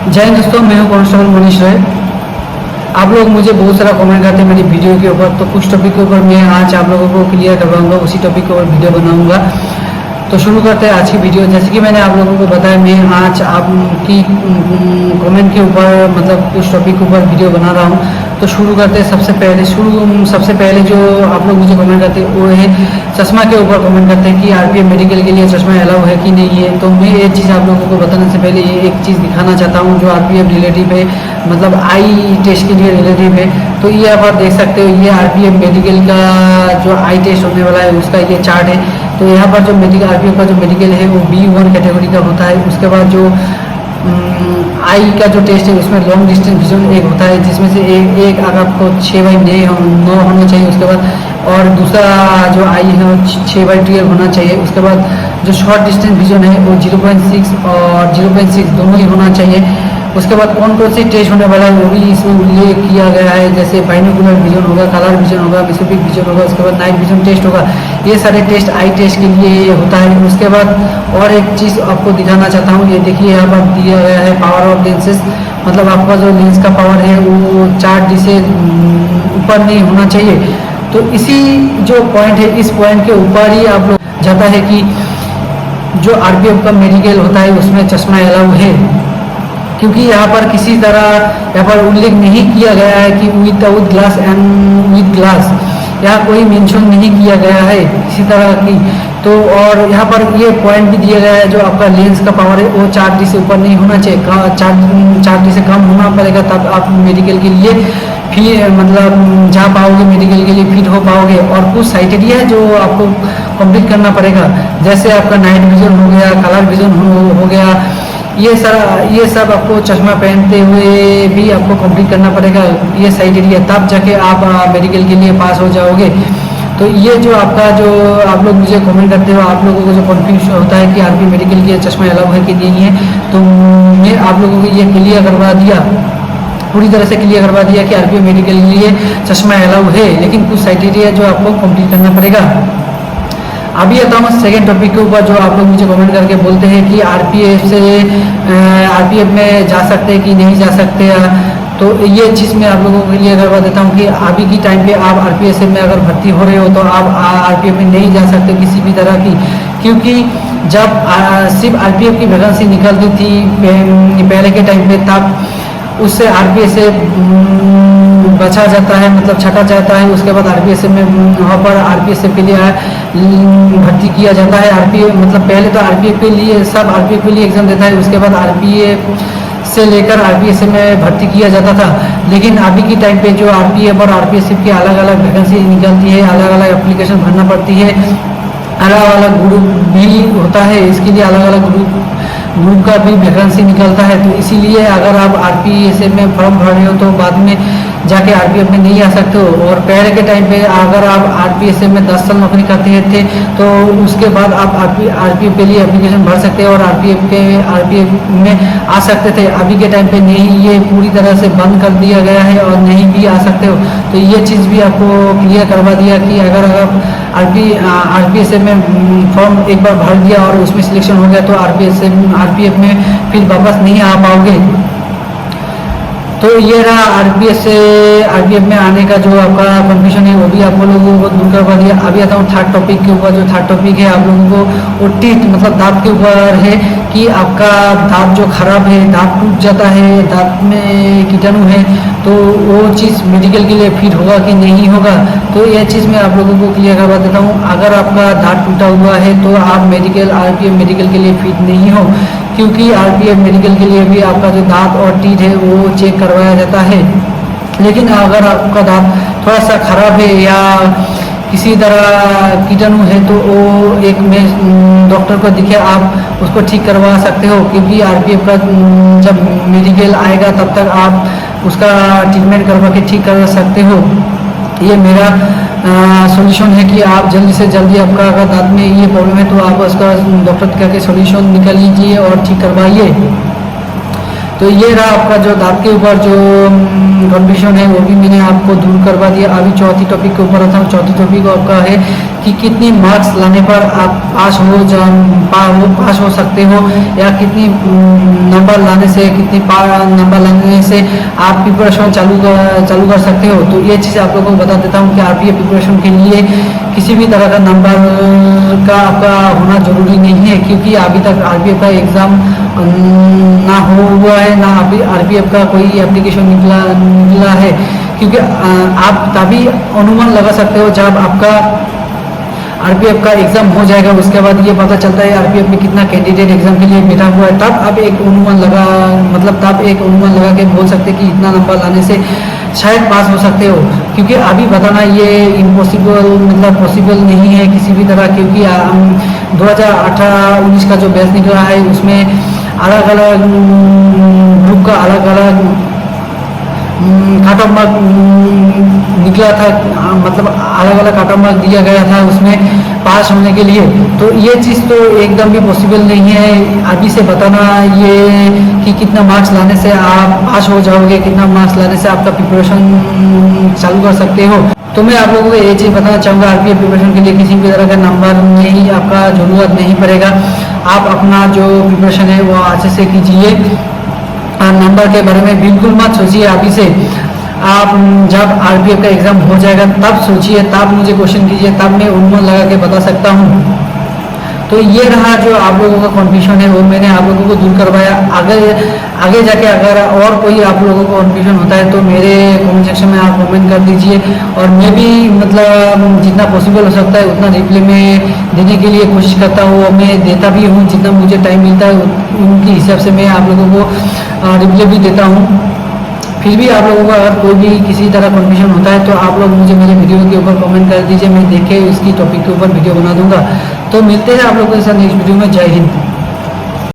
जय हिंद दोस्तों, मैं हूं कांस्टेबल मनीष राय। आप लोग मुझे बहुत सारा कमेंट करते हैं मेरी वीडियो के ऊपर, तो कुछ टॉपिक के ऊपर मैं आज आप लोगों को क्लियर करवाऊंगा, उसी टॉपिक के ऊपर वीडियो बनाऊंगा। तो शुरू करते हैं आज की वीडियो। जैसे कि मैंने आप लोगों को बताया, मैं आज आपकी कमेंट के ऊपर मतलब कुछ टॉपिक के ऊपर वीडियो बना रहा हूँ। तो शुरू करते हैं। सबसे पहले जो आप लोग मुझे कमेंट करते हैं वो है चश्मा के ऊपर कमेंट करते हैं कि आरपीएफ मेडिकल के लिए चश्मा अलाउ है कि नहीं है। तो मैं एक चीज़ आप लोगों को बताने से पहले ये एक चीज़ दिखाना चाहता हूँ जो आरपीएफ रिलेटिव है, मतलब आई टेस्ट के लिए रिलेटिव है। तो ये आप देख सकते हो, ये आरपीएफ मेडिकल का जो आई टेस्ट होने वाला है उसका ये चार्ट है। तो यहाँ पर जो मेडिकल आरपीएफ का जो मेडिकल है वो B1 कैटेगरी का होता है। उसके बाद जो आई का जो टेस्ट है उसमें लॉन्ग डिस्टेंस विजन एक होता है, जिसमें से एक अगर आपको 6/9 होना चाहिए। उसके बाद और दूसरा जो आई है वो 6/12 होना चाहिए। उसके बाद जो शॉर्ट डिस्टेंस विजन है वो 0.6 और 0.6 दोनों ही होना चाहिए। उसके बाद कौन कौन सी टेस्ट होने वाला है वो भी इसमें उल्लेख किया गया है, जैसे बाइनोकुलर विजन होगा, कलर विजन होगा, मिसोपिक विजन होगा। उसके बाद नाइट विजन टेस्ट होगा। ये सारे टेस्ट आई टेस्ट के लिए होता है। उसके बाद और एक चीज़ आपको दिखाना चाहता हूँ, ये देखिए यहाँ पर दिया गया है पावर ऑफ लेंसेज, मतलब आपका जो लेंस का पावर है वो 4D से ऊपर नहीं होना चाहिए। तो इसी जो पॉइंट है, इस पॉइंट के ऊपर ही आप लोग जाता है कि जो आरपीएफ का मेडिकल होता है उसमें चश्मा अलाउ है, क्योंकि यहाँ पर किसी तरह यहाँ पर उल्लेख नहीं किया गया है कि without glass and with glass, यहाँ कोई मेंशन नहीं किया गया है किसी तरह की। तो और यहाँ पर ये पॉइंट भी दिया गया है, जो आपका लेंस का पावर है वो 4D से ऊपर नहीं होना चाहिए, 4D से कम होना पड़ेगा, तब आप मेडिकल के लिए फिर मतलब जा पाओगे, मेडिकल के लिए फिट हो पाओगे। और कुछ क्राइटेरिया है जो आपको कंप्लीट करना पड़ेगा, जैसे आपका नाइट विजन हो गया, कलर विजन हो गया, ये सब आपको चश्मा पहनते हुए भी आपको कंप्लीट करना पड़ेगा, ये क्राइटेरिया, तब जाके आप मेडिकल के लिए पास हो जाओगे। तो ये जो आपका जो आप लोग मुझे कमेंट करते हो, आप लोगों को जो कन्फ्यूजन होता है कि आरपीएफ मेडिकल के चश्मा अलाउ है कि नहीं है, तो मैं आप लोगों को ये क्लियर करवा दिया, पूरी तरह से क्लियर करवा दिया कि आरपीएफ मेडिकल के लिए चश्मा अलाउ है, लेकिन कुछ क्राइटेरिया जो आपको कंप्लीट करना पड़ेगा। अभी आता हूँ सेकेंड टॉपिक के ऊपर, जो आप लोग मुझे कमेंट करके बोलते हैं कि आरपीएफ में जा सकते हैं कि नहीं जा सकते। तो ये चीज़ मैं आप लोगों को क्लियर करवा देता हूँ कि अभी की टाइम पे आप आरपीएफ में अगर भर्ती हो रहे हो तो आप आरपीएफ में नहीं जा सकते किसी भी तरह की, क्योंकि जब सिर्फ आरपीएफ की वैकेंसी निकलती थी पहले के टाइम पे, तब उससे आरपीएफ से बचा जाता है, मतलब छटा जाता है। उसके बाद आरपीएफ में वहाँ पर आरपीएफ के लिए भर्ती किया जाता है। आरपीएफ मतलब पहले तो आरपीएफ के लिए सब आरपीएफ के लिए एग्जाम देता है, उसके बाद आरपीएफ से लेकर आरपीएफ में भर्ती किया जाता था। लेकिन अभी की टाइम पे जो आरपीएफ और आरपीएफ की अलग अलग वैकेंसी निकलती है, अलग अलग एप्लीकेशन भरना पड़ती है, अलग अलग ग्रुप भी होता है, इसके लिए अलग अलग ग्रुप का भी वैकेंसी निकलता है। तो इसीलिए अगर आप आरपीएफ में फॉर्म भर रहे हो तो बाद में जाके आरपीएफ में नहीं आ सकते हो। और पहले के टाइम पे अगर आप आरपीएफ में 10 साल नौकरी करते थे तो उसके बाद आप आरपीएफ के लिए एप्लीकेशन भर सकते हो और आरपीएफ में आ सकते थे। अभी के टाइम पे नहीं, ये पूरी तरह से बंद कर दिया गया है और नहीं भी आ सकते हो। तो ये चीज़ भी आपको क्लियर करवा दिया कि अगर आप आरपीएफ में फॉर्म एक बार भर दिया और उसमें सिलेक्शन हो गया तो आरपीएफ में फिर वापस नहीं आ पाओगे। तो ये रहा आरपीएफ में आने का जो आपका कंफ्यूजन है, वो भी आप लोगों को दूर करवा दिया। अभी आता हूँ थर्ड टॉपिक के ऊपर। जो थर्ड टॉपिक है आप लोगों को वो टीथ मतलब दांत के ऊपर है कि आपका दांत जो खराब है, दांत टूट जाता है, दांत में कीटाणु है, तो वो चीज़ मेडिकल के लिए फिट होगा कि नहीं होगा। तो यह चीज़ मैं आप लोगों को क्लियर करवा देता हूँ। अगर आपका दांत टूटा हुआ है तो आप आरपीएफ मेडिकल के लिए फिट नहीं हो, क्योंकि आरपीएफ मेडिकल के लिए भी आपका जो दांत और टीथ है वो चेक करवाया जाता है। लेकिन अगर आपका दांत थोड़ा सा खराब है या किसी तरह कीटाणु है तो वो एक में डॉक्टर को दिखे आप उसको ठीक करवा सकते हो, क्योंकि आरपीएफ का जब मेडिकल आएगा तब तक आप उसका ट्रीटमेंट करवा के ठीक कर सकते हो। ये मेरा सॉल्यूशन है कि आप जल्दी से जल्दी आपका अगर दांत में ये प्रॉब्लम है तो आप उसका डॉक्टर दिखा के सॉल्यूशन निकाल लीजिए और ठीक करवाइए। तो ये रहा आपका जो दांत के ऊपर जो कंफ्यूजन है वो भी मैंने आपको दूर करवा दिया। अभी चौथी टॉपिक के ऊपर आता हूँ। चौथी टॉपिक आपका है कि कितनी मार्क्स लाने पर आप पास हो सकते हो, या कितनी नंबर लाने से नंबर लाने से आप प्रिपरेशन चालू कर सकते हो। तो ये चीज़ आप लोगों को बता देता हूँ कि आरपीएफ प्रिपरेशन के लिए किसी भी तरह का नंबर का आपका होना जरूरी नहीं है, क्योंकि अभी तक आरपीएफ का एग्ज़ाम ना हुआ है, ना अभी आरपीएफ का कोई एप्लीकेशन निकला है। क्योंकि आप तभी अनुमान लगा सकते हो जब आपका आरपीएफ का एग्जाम हो जाएगा, उसके बाद ये पता चलता है आरपीएफ में कितना कैंडिडेट एग्जाम के लिए बैठा हुआ है, तब आप एक अनुमान लगा के बोल सकते हैं कि इतना नंबर लाने से शायद पास हो सकते हो। क्योंकि अभी बताना ये पॉसिबल नहीं है किसी भी तरह, क्योंकि 2018-19 का जो बैच निकला है उसमें अलग अलग ग्रुप का अलग अलग कट ऑफ मार्क निकला था, मतलब अलग अलग कट ऑफ मार्क दिया गया था उसमें पास होने के लिए। तो ये चीज़ तो एकदम भी पॉसिबल नहीं है अभी से बताना ये कि कितना मार्क्स लाने से आप पास हो जाओगे, कितना मार्क्स लाने से आपका प्रिपरेशन चालू कर सकते हो। तो मैं आप लोगों को ये चीज़ बताना चाहूँगा, आरपीएफ प्रिपरेशन के लिए किसी भी तरह का नंबर नहीं आपका ज़रूरत नहीं पड़ेगा। आप अपना जो प्रिपरेशन है वो अच्छे से कीजिए। नंबर के बारे में बिल्कुल मत सोचिए अभी से। आप जब आरपीएफ का एग्ज़ाम हो जाएगा तब सोचिए, तब मुझे क्वेश्चन कीजिए, तब मैं अनुमान लगा के बता सकता हूँ। तो ये रहा जो आप लोगों का कन्फ्यूजन है वो मैंने आप लोगों को दूर करवाया। आगे जाके अगर और कोई आप लोगों को कन्फ्यूजन होता है तो मेरे कमेंट सेक्शन में आप कमेंट कर दीजिए, और मैं भी मतलब जितना पॉसिबल हो सकता है उतना रिप्लाई में देने के लिए कोशिश करता हूँ, और मैं देता भी हूँ जितना मुझे टाइम मिलता है उनके हिसाब से मैं आप लोगों को रिप्लाई भी देता हूँ। फिर भी आप लोगों को अगर कोई भी किसी तरह कन्फ्यूजन होता है तो आप लोग मुझे मेरे वीडियो के ऊपर कमेंट कर दीजिए, मैं देख के इसकी टॉपिक के ऊपर वीडियो बना दूंगा। तो मिलते हैं आप लोगों के साथ नेक्स्ट वीडियो में। जय हिंद।